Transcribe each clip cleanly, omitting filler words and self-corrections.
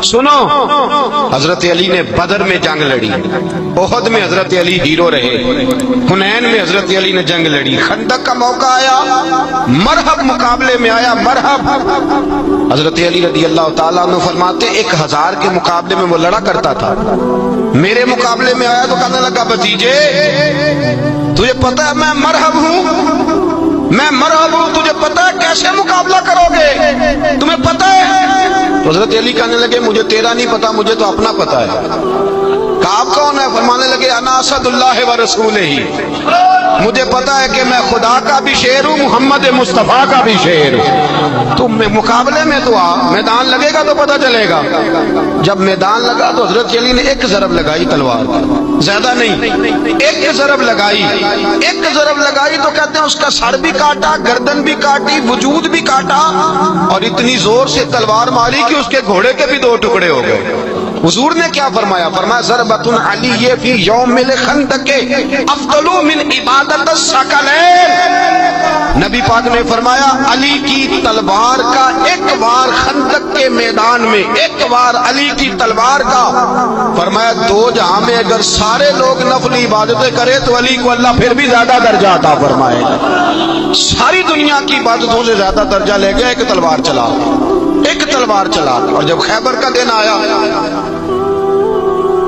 سنو، حضرت علی نے بدر میں جنگ لڑی، احد میں حضرت علی ہیرو رہے، حنین میں حضرت علی نے جنگ لڑی، خندق کا موقع آیا، مرحب مقابلے میں آیا، مرحب۔ حضرت علی رضی اللہ تعالیٰ عنہ فرماتے 1000 کے مقابلے میں وہ لڑا کرتا تھا، میرے مقابلے میں آیا تو کہنے لگا بھتیجے تجھے پتہ ہے میں مرحب ہوں، میں مرحب ہوں، تجھے پتہ ہے کیسے مقابلہ کرو گے، تمہیں پتہ ہے؟ تو حضرت علی کہنے لگے مجھے تیرا نہیں پتا، مجھے تو اپنا پتا ہے۔ کعب کون ہے؟ فرمانے لگے انا اسد اللہ و رسولہ ہی، مجھے پتا ہے کہ میں خدا کا بھی شیر ہوں، محمد مصطفیٰ کا بھی شیر ہوں۔ تم مقابلے میں تو آ، میدان لگے گا تو پتہ چلے گا۔ جب میدان لگا تو حضرت علی نے ایک ضرب لگائی تلوار کی، زیادہ نہیں، ایک ضرب لگائی، ایک ضرب لگائی تو کہتے ہیں اس کا سر بھی کاٹا، گردن بھی کاٹی، وجود بھی کاٹا، اور اتنی زور سے تلوار ماری کہ اس کے گھوڑے کے بھی 2 ٹکڑے ہو گئے۔ حضور نے کیا فرمایا؟ فرمایا ضربۃ علی فی یوم الخندق افضل من عبادت الثقلین۔ نبی پاک نے فرمایا علی کی تلوار کا ایک وار خندق کے میدان میں، ایک وار علی کی تلوار کا، فرمایا 2 جہاں میں اگر سارے لوگ نفل عبادتیں کرے تو علی کو اللہ پھر بھی زیادہ درجہ عطا فرمائے گا۔ ساری دنیا کی عبادتوں سے زیادہ درجہ لے گیا ایک تلوار چلا، ایک تلوار چلا۔ اور جب خیبر کا دن آیا،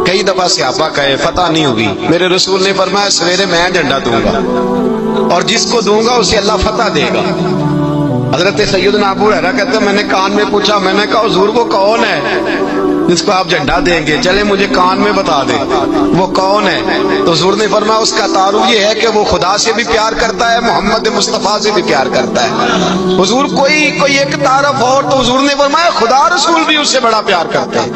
کئی دفعہ صحابہ کہے فتح نہیں ہوگی، میرے رسول نے فرمایا سویرے میں جھنڈا دوں گا اور جس کو دوں گا اسے اللہ فتح دے گا۔ حضرت سیدنا ابو ہریرہ کہتے ہیں میں نے کان میں پوچھا، میں نے کہا حضور وہ کون ہے جس کو آپ جھنڈا دیں گے؟ چلے مجھے کان میں بتا دیں وہ کون ہے۔ تو حضور نے فرمایا اس کا تعارف یہ ہے کہ وہ خدا سے بھی پیار کرتا ہے، محمد مصطفیٰ سے بھی پیار کرتا ہے۔ حضور کوئی ایک تعارف اور، تو حضور نے فرمایا خدا رسول بھی اس سے بڑا پیار کرتے ہیں۔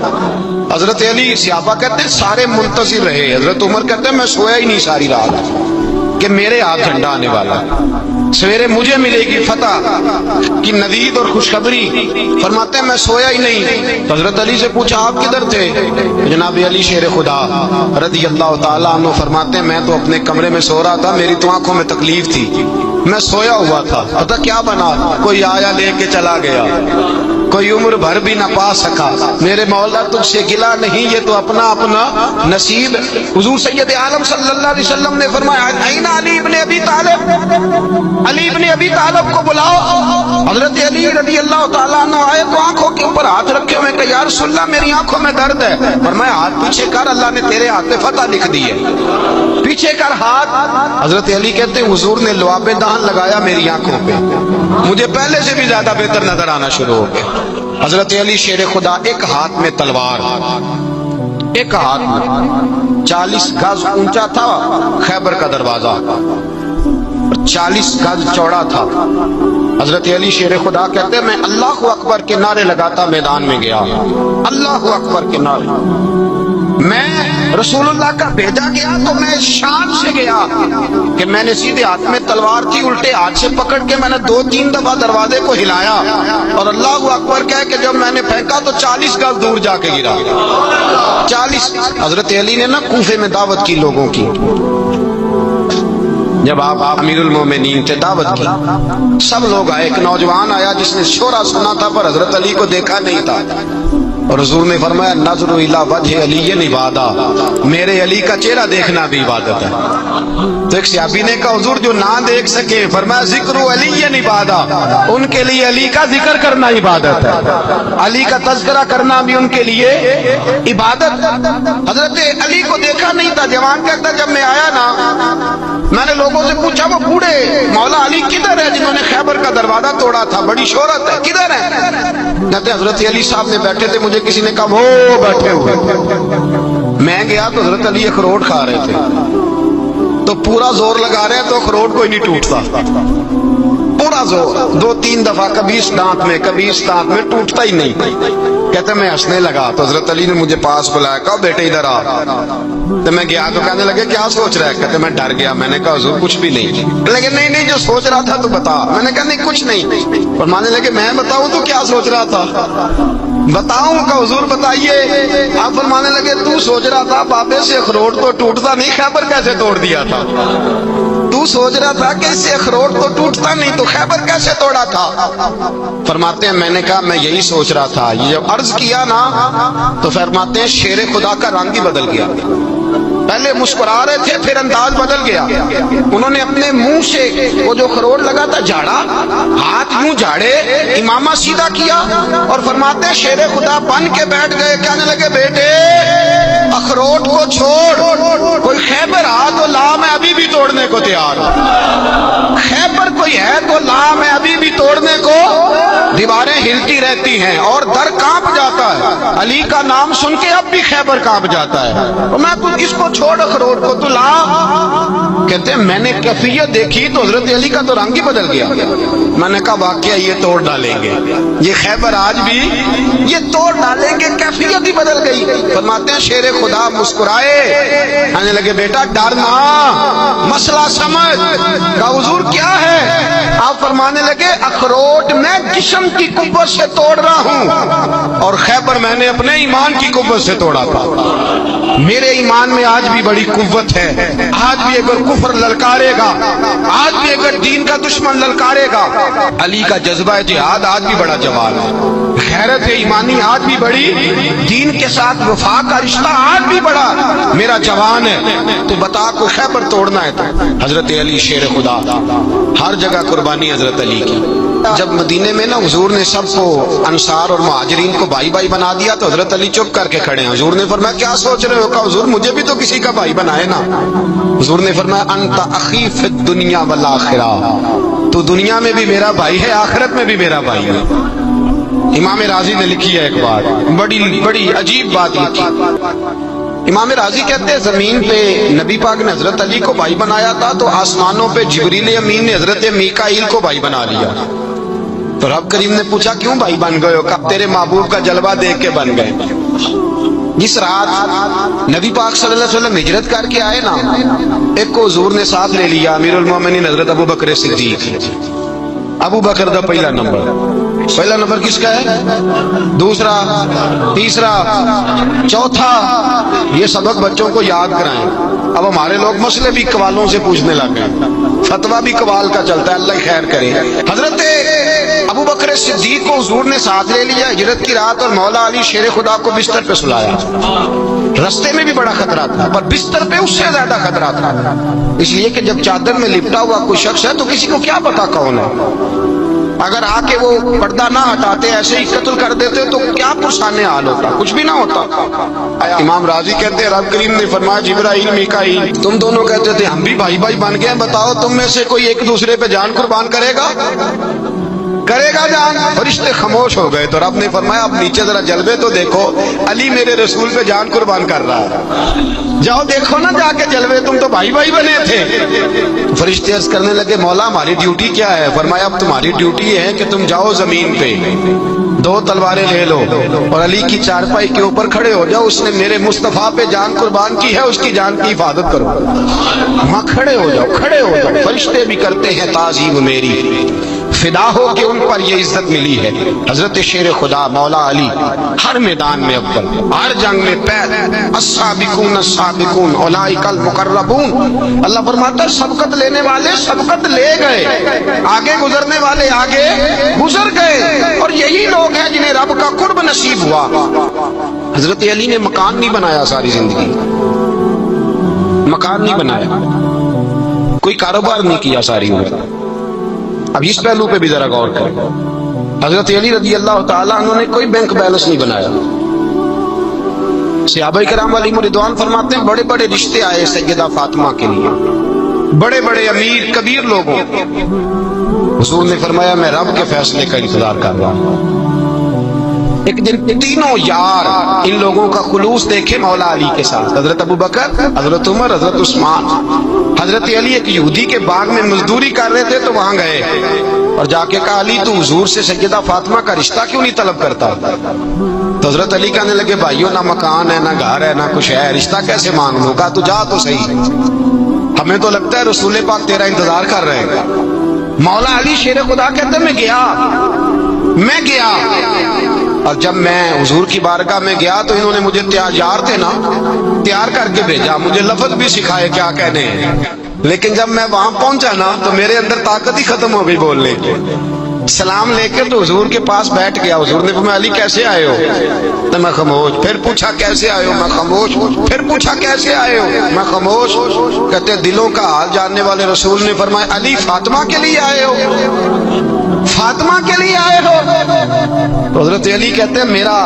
حضرت علی صحابہ کہتے ہیں سارے منتظر رہے، حضرت عمر کہتے ہیں میں سویا ہی نہیں ساری رات کہ میرے ہاتھ جھنڈا آنے والا، سویرے مجھے ملے گی فتح کی نوید اور خوشخبری۔ فرماتے ہیں میں سویا ہی نہیں۔ تو حضرت علی سے پوچھا آپ کدھر تھے؟ جناب علی شیر خدا رضی اللہ تعالیٰ عنہ فرماتے ہیں میں تو اپنے کمرے میں سو رہا تھا، میری تو آنکھوں میں تکلیف تھی، میں سویا ہوا تھا، پتہ کیا بنا؟ کوئی آیا لے کے چلا گیا، کوئی عمر بھر بھی نہ پا سکا۔ میرے مولا تجھ سے گلا نہیں، یہ تو اپنا اپنا نصیب۔ حضور سید عالم صلی اللہ علیہ وسلم نے فرمایا این علی ابن ابی طالب، علی ابن ابی طالب کو بلاؤ۔ حضرت علی رضی اللہ تعالیٰ عنہ آئے تو آنکھوں کے اوپر ہاتھ رکھے ہوئے کہ یا رسول اللہ میری آنکھوں میں درد ہے۔ فرمایا ہاتھ پیچھے کر، اللہ نے تیرے ہاتھ پہ فتح لکھ دی ہے، پیچھے کر ہاتھ۔ حضرت علی کہتے ہیں حضور نے لعاب دہن لگایا میری آنکھوں پہ، مجھے پہلے سے بھی زیادہ بہتر نظر آنا شروع ہو گیا۔ حضرت علی شیر خدا ایک ہاتھ میں تلوار، ایک ہاتھ میں 40 گز اونچا تھا خیبر کا دروازہ، 40 گز چوڑا تھا۔ حضرت علی شیر خدا کہتے ہیں میں اللہ اکبر کے نعرے لگاتا میدان میں گیا، اللہ اکبر کے نعرے۔ میں رسول اللہ کا بھیجا گیا تو میں شان سے گیا کہ میں نے سیدھے ہاتھ میں تلوار تھی، الٹے ہاتھ سے پکڑ کے میں نے 2-3 دفعہ دروازے کو ہلایا اور اللہ اکبر کہہ کہ جب میں نے پھینکا تو 40 گز دور جا کے گرا، 40۔ حضرت علی نے نا کوفے میں دعوت کی لوگوں کی، جب آپ امیر المومنین تھے دعوت کی، سب لوگ آئے، ایک نوجوان آیا جس نے شورا سنا تھا پر حضرت علی کو دیکھا نہیں تھا، اور حضور نے فرمایا نظر الی وجہ علی عبادہ، میرے علی کا چہرہ دیکھنا بھی عبادت ہے۔ تو ایک صحابی نے کہا حضور جو نہ دیکھ سکے، فرمایا ذکر علی عبادہ، ان کے لیے علی کا ذکر کرنا عبادت ہے، علی کا تذکرہ کرنا بھی ان کے لیے عبادت۔ حضرت علی کو دیکھا نہیں تھا، جوان کہتا جب میں آیا نا میں نے لوگوں سے پوچھا وہ بوڑھے مولا علی کدھر ہے جنہوں نے خیبر کا دروازہ توڑا تھا، بڑی شہرت ہے، کدھر ہے؟ کہتے حضرت علی صاحب نے بیٹھے تھے، مجھے کسی نے کہا وہ بیٹھے ہوئے۔ میں گیا تو حضرت علی اخروٹ کھا رہے تھے، تو پورا زور لگا رہے ہیں تو اخروٹ کوئی نہیں ٹوٹتا، پورا زور 2-3 دفعہ، کبھی اس دانت میں کبھی اس دانت میں، ٹوٹتا ہی نہیں۔ کہتے میں ہنسنے لگا تو حضرت علی نے مجھے پاس بلایا، کہا بیٹے ادھر آ۔ تو میں گیا تو کہنے لگے کیا سوچ رہا ہے؟ کہتے میں ڈر گیا، میں نے کہا حضور کچھ بھی نہیں۔ لیکن نہیں جو سوچ رہا تھا تو بتا۔ میں نے کہا نہیں کچھ نہیں۔ فرمانے لگے میں بتاؤں تو کیا سوچ رہا تھا؟ بتاؤں کہ حضور بتائیے۔ آپ فرمانے لگے تو سوچ رہا تھا بابے سے اخروٹ تو ٹوٹتا نہیں، خیبر کیسے توڑ دیا تھا؟ تو سوچ رہا تھا کہ اس سے اخروٹ تو ٹوٹتا نہیں، تو خیبر کیسے توڑا تھا؟ فرماتے ہیں میں نے کہا میں یہی سوچ رہا تھا۔ یہ جب عرض کیا نا تو فرماتے ہیں شیر خدا کا رنگ ہی بدل گیا، پہلے مسکرا رہے تھے پھر انداز بدل گیا۔ انہوں نے اپنے منہ سے وہ جو خروٹ لگا تھا جھاڑا، ہاتھ منہ جھاڑے، امامہ سیدھا کیا اور فرماتے ہیں شیر خدا بن کے بیٹھ گئے، کہنے لگے بیٹے اخروٹ کو چھوڑ، کوئی خیبر آ تو لا، میں ابھی بھی توڑنے کو تیار ہوں۔ خیبر کوئی ہے تو لا، میں ابھی بھی توڑنے کو۔ دیواریں ہلتی رہتی ہیں اور در کانپ جاتا ہے، علی کا نام سن کے اب بھی خیبر کانپ جاتا ہے، اور میں تو کس کو چھوڑ اخروٹ کو تو لا۔ کہتے ہیں میں نے کیفیت دیکھی تو حضرت علی کا تو رنگ ہی بدل گیا۔ میں نے کہا واقعہ یہ توڑ ڈالیں گے، یہ خیبر آج بھی یہ توڑ ڈالیں گے، کیفیت ہی بدل گئی۔ فرماتے ہیں شیر خدا مسکرائے، کہنے لگے بیٹا ڈرنا، مسئلہ سمجھ۔ کہا حضور کیا ہے؟ آپ فرمانے لگے اخروٹ میں جسم کی قوت سے توڑ رہا ہوں اور خیبر میں نے اپنے ایمان کی قوت سے توڑا تھا۔ میرے ایمان میں آج بھی بڑی قوت ہے، آج بھی اگر کفر للکارے گا، آج بھی اگر دین کا دشمن للکارے گا، علی کا جذبہ جہاد آج بھی بڑا جوان ہے، غیرت ایمانی آج بھی بڑی، دین کے ساتھ وفا کا رشتہ آج بھی بڑا میرا جوان ہے۔ تو بتا کو خیبر توڑنا ہے تو حضرت علی شیر خدا، ہر جگہ قربانی حضرت علی کی۔ جب مدینے میں نا حضور نے سب کو انصار اور مہاجرین کو بھائی بھائی بنا دیا تو حضرت علی چپ کر کے کھڑے ہیں۔ حضور نے فرمایا کیا سوچ رہے ہو؟ کہا حضور مجھے بھی تو کسی کا بھائی بنائے نا۔ حضور نے فرمایا انت اخی فی الدنیا والآخرہ، تو دنیا میں بھی میرا بھائی ہے، آخرت میں بھی میرا بھائی ہے۔ امام راضی نے لکھی ہے ایک بات، بڑی عجیب بات لکھی۔ امام راضی کہتے ہیں زمین پہ نبی پاک نے حضرت علی کو بھائی بنایا تھا تو آسمانوں پہ جبریل امین نے حضرت میکائیل کو بھائی بنا لیا۔ تو رب کریم نے پوچھا کیوں بھائی بن گئے ہو؟ کہا تیرے محبوب کا جلوہ دیکھ کے بن گئے۔ جس رات نبی پاک صلی اللہ علیہ وسلم ہجرت کر کے آئے نا، ایک کو حضور نے ساتھ لے لیا، امیر المومنین حضرت ابو بکر صدیق۔ ابو بکر دا پہلا نمبر کس کا ہے؟ دوسرا، تیسرا، چوتھا، یہ سبق بچوں کو یاد کرائیں۔ اب ہمارے لوگ مسئلے بھی قوالوں سے پوچھنے لگ گئے، فتویٰ بھی قوال کا چلتا ہے، اللہ خیر کرے۔ حضرت ابو بکر صدیق کو حضور نے ساتھ لے لیا ہجرت کی رات، اور مولا علی شیر خدا کو بستر پہ سلایا۔ رستے میں بھی بڑا خطرہ تھا پر بستر پہ اس سے زیادہ خطرہ تھا، اس لیے کہ جب چادر میں لپٹا ہوا کوئی شخص ہے تو کسی کو کیا پتا کون ہے، اگر آ کے وہ پردہ نہ ہٹاتے ایسے ہی قتل کر دیتے تو کیا پرسانے حال ہوتا، کچھ بھی نہ ہوتا۔ امام راضی کہتے ہیں رب کریم نے فرمایا جبرائیل میکائیل تم دونوں کہتے تھے ہم بھی بھائی بھائی بن گئے، بتاؤ تم میں سے کوئی ایک دوسرے پہ جان قربان کرے گا جان؟ فرشتے خاموش ہو گئے تو رب نے فرمایا اب نیچے ذرا جلوے تو دیکھو، علی میرے رسول پہ جان قربان کر رہا ہے، جاؤ دیکھو نا جا کے جلوے، تم تو بھائی بھائی بنے تھے۔ فرشتے عرض کرنے لگے مولا ہماری ڈیوٹی کیا ہے؟ فرمایا اب تمہاری ڈیوٹی یہ ہے کہ تم جاؤ زمین پہ، دو تلواریں لے لو اور علی کی چارپائی کے اوپر کھڑے ہو جاؤ، اس نے میرے مصطفیٰ پہ جان قربان کی ہے، اس کی جان کی حفاظت کرو۔ وہاں کھڑے ہو جاؤ، فرشتے بھی کرتے ہیں تعظیم میری، فدا ہو کہ ان پر یہ عزت ملی ہے۔ حضرت شیر خدا مولا علی ہر میدان میں اول، ہر جنگ میں پہل، السابقون السابقون اولئک المقربون۔ اللہ فرماتا ہے سبقت لینے والے سبقت لے گئے، آگے گزرنے والے آگے گزر گئے، اور یہی لوگ ہیں جنہیں رب کا قرب نصیب ہوا۔ حضرت علی نے مکان نہیں بنایا، ساری زندگی مکان نہیں بنایا، کوئی کاروبار نہیں کیا ساری عمر۔ اب اس پہلو پہ بھی ذرا غور کریں، حضرت علی رضی اللہ تعالیٰ عنہ نے کوئی بینک بیلنس نہیں بنایا۔ صحابہ کرام علیہم رضوان فرماتے ہیں بڑے بڑے رشتے آئے سیدہ فاطمہ کے لیے، بڑے بڑے امیر کبیر لوگوں، حضور نے فرمایا میں رب کے فیصلے کا انتظار کر رہا ہوں۔ ایک دن تینوں یار ان لوگوں کا خلوص دیکھے مولا علی کے ساتھ، حضرت ابو بکر، حضرت عمر، حضرت عثمان۔ حضرت علی ایک یہودی کے باغ میں مزدوری کر رہے تھے تو وہاں گئے اور جا کے کہا علی تو حضور سے سیدہ فاطمہ کا رشتہ کیوں نہیں طلب کرتا؟ تو حضرت علی کہنے لگے بھائیو نہ مکان ہے نہ گھر ہے نہ کچھ ہے، رشتہ کیسے مانگ لوں؟ کہا تو جا تو صحیح، ہمیں تو لگتا ہے رسول پاک تیرا انتظار کر رہے ہیں۔ مولا علی شیر خدا کہتے میں گیا اور جب میں حضور کی بارگاہ میں گیا تو انہوں نے مجھے تیار تھے نا، تیار کر کے بھیجا، مجھے لفظ بھی سکھائے کیا کہنے ہیں۔ لیکن جب میں وہاں پہنچا نا تو میرے اندر طاقت ہی ختم ہو گئی بولنے کی. سلام لے کے تو حضور کے پاس بیٹھ گیا. حضور نے فرمایا علی کیسے آئے ہو؟ تو میں خاموش. پھر پوچھا کیسے آئے ہو؟ میں خاموش. پھر پوچھا کیسے آئے ہو؟ میں خاموش. کہتے دلوں کا حال جاننے والے رسول نے فرمایا علی فاطمہ کے لیے آئے ہو؟ فاطمہ کے لیے آئے ہو؟ تو حضرت علی کہتے ہیں میرا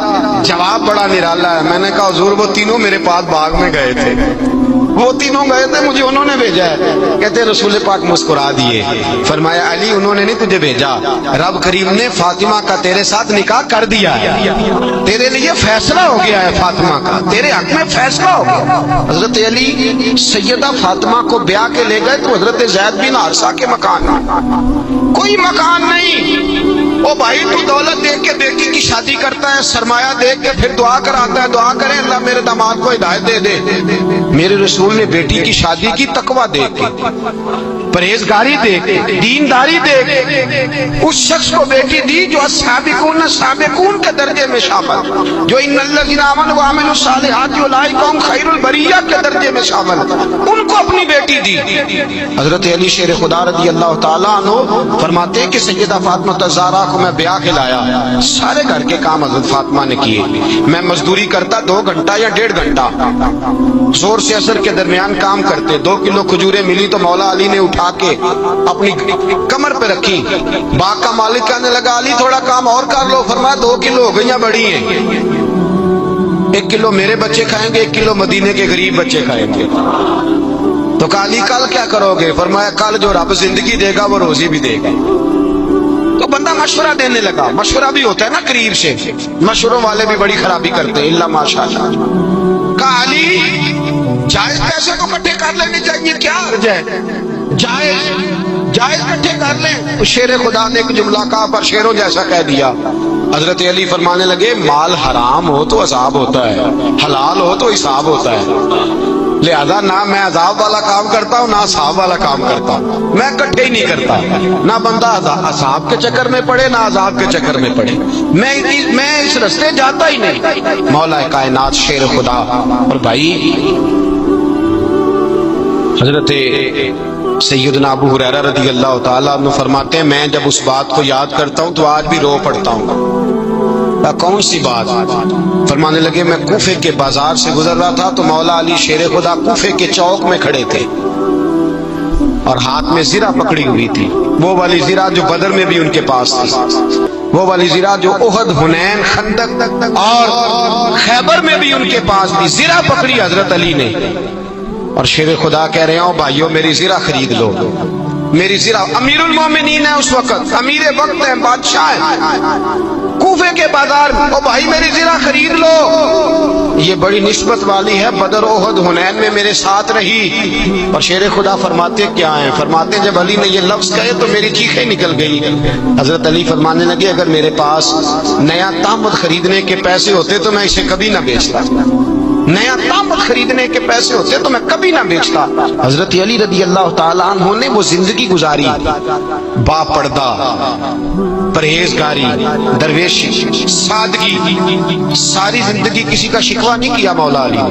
جواب بڑا نرالا ہے. میں نے کہا حضور وہ تینوں میرے پاس باغ میں گئے تھے, وہ تینوں گئے تھے, مجھے انہوں نے بھیجا ہے. کہتے ہیں رسول پاک مسکرا دیے. فرمایا علی انہوں نے نہیں تجھے بھیجا, رب کریم نے فاطمہ کا تیرے ساتھ نکاح کر دیا ہے, تیرے لیے فیصلہ ہو گیا ہے فاطمہ کا, تیرے حق میں فیصلہ ہو گیا. حضرت علی سیدہ فاطمہ کو بیاہ کے لے گئے تو حضرت زید بن حارثہ کے مکان میں کوئی مکان نہیں. او بھائی تو دولت دیکھ کے بیٹی کی شادی کرتا ہے, سرمایہ دیکھ کے پھر دعا کراتا ہے, دعا کرے اللہ میرے داماد کو ہدایت دے دے. میرے رسول نے بیٹی کی شادی کی تقوی دیکھ کے, پرہیزگاری دیکھ کے, دینداری دیکھ کے اس شخص کو بیٹی دی جو السابقون سابقون کے درجے میں شامل, جو ان الذین آمنوا وعملوا الصالحات اولئک هم خیر البریہ کے درجے میں شامل, ان کو اپنی بیٹی دی. حضرت علی شیر خدا رضی اللہ تعالیٰ عنہ فرماتے ہیں کہ سیدہ فاطمہ الزہرا کو میں بیاہ کے لایا, سارے گھر کے کام حضرت فاطمہ نے کیے. میں مزدوری کرتا 2 گھنٹہ یا 1.5 گھنٹہ, زور سے اثر کے درمیان کام کرتے. 2 کلو کھجوریں ملی تو مولا علی نے اٹھا کے اپنی کمر پہ رکھی. باغ کا مالک کہنے لگا علی تھوڑا کام اور کر لو. فرمایا 2 کلو ہو گئی بڑی ہیں, 1 کلو میرے بچے کھائیں گے, 1 کلو مدینے کے غریب بچے کھائیں گے. تو کہا علی کل کیا کرو گے؟ فرمایا کل جو رب زندگی دے گا وہ روزی بھی دے گا. تو بندہ مشورہ دینے لگا. مشورہ بھی ہوتا ہے نا قریب سے, مشوروں والے بھی بڑی خرابی کرتے ہیں اللہ ماشاءاللہ. کہا علی جائز پیسے کو اکٹھے کر لینے چاہیے, کیا حرج ہے؟ جائز اکٹھے کر لیں. شیر خدا نے ایک جملہ کہا پر شیروں جیسا کہہ دیا. حضرت علی فرمانے لگے مال حرام ہو تو عذاب ہوتا ہے, حلال ہو تو حساب ہوتا ہے. لہذا نہ میں عذاب والا کام کرتا ہوں نہ حساب والا کام کرتا ہوں, میں اکٹھے ہی نہیں کرتا. نہ بندہ عذاب کے چکر میں پڑے نہ عذاب کے چکر میں پڑے, میں اس رستے جاتا ہی نہیں. مولا کائنات شیر خدا. اور بھائی حضرت سیدنا ابو ہریرہ رضی اللہ تعالیٰ عنہ فرماتے ہیں میں جب اس بات کو یاد کرتا ہوں تو آج بھی رو پڑتا ہوں. کون سی بات؟ فرمانے لگے میں کوفے کے بازار سے گزر رہا تھا تو مولا علی شیر خدا کوفے کے چوک میں کھڑے تھے اور ہاتھ میں زرہ پکڑی ہوئی تھی, وہ والی زرہ جو بدر میں بھی ان کے پاس تھی, وہ والی زرہ جو احد, حنین, خندق اور خیبر میں بھی ان کے پاس تھی. زرہ پکڑی حضرت علی نے اور شیر خدا کہہ رہے ہوں بھائیو میری زرہ خرید لو. میری زرہ, امیر المومنین ہے اس وقت, امیر وقت ہے, بادشاہ ہے کوفے کے بازار میں. او بھائی میری زرہ خرید لو, یہ بڑی نسبت والی ہے, بدر احد حنین میں میرے ساتھ رہی. اور شیر خدا فرماتے کیا ہیں؟ فرماتے جب علی نے یہ لفظ کہے تو میری چیخیں نکل گئی. حضرت علی فرمانے لگے اگر میرے پاس نیا تامت خریدنے کے پیسے ہوتے تو میں اسے کبھی نہ بیچتا, نیا تامت خریدنے کے پیسے ہوتے تو میں کبھی نہ بیچتا. حضرت علی رضی اللہ تعالیٰ عنہ نے وہ زندگی گزاری با پردہ, پرہیزگاری, درویشی, سادگی, ساری زندگی کسی کا شکوہ نہیں کیا مولا علی.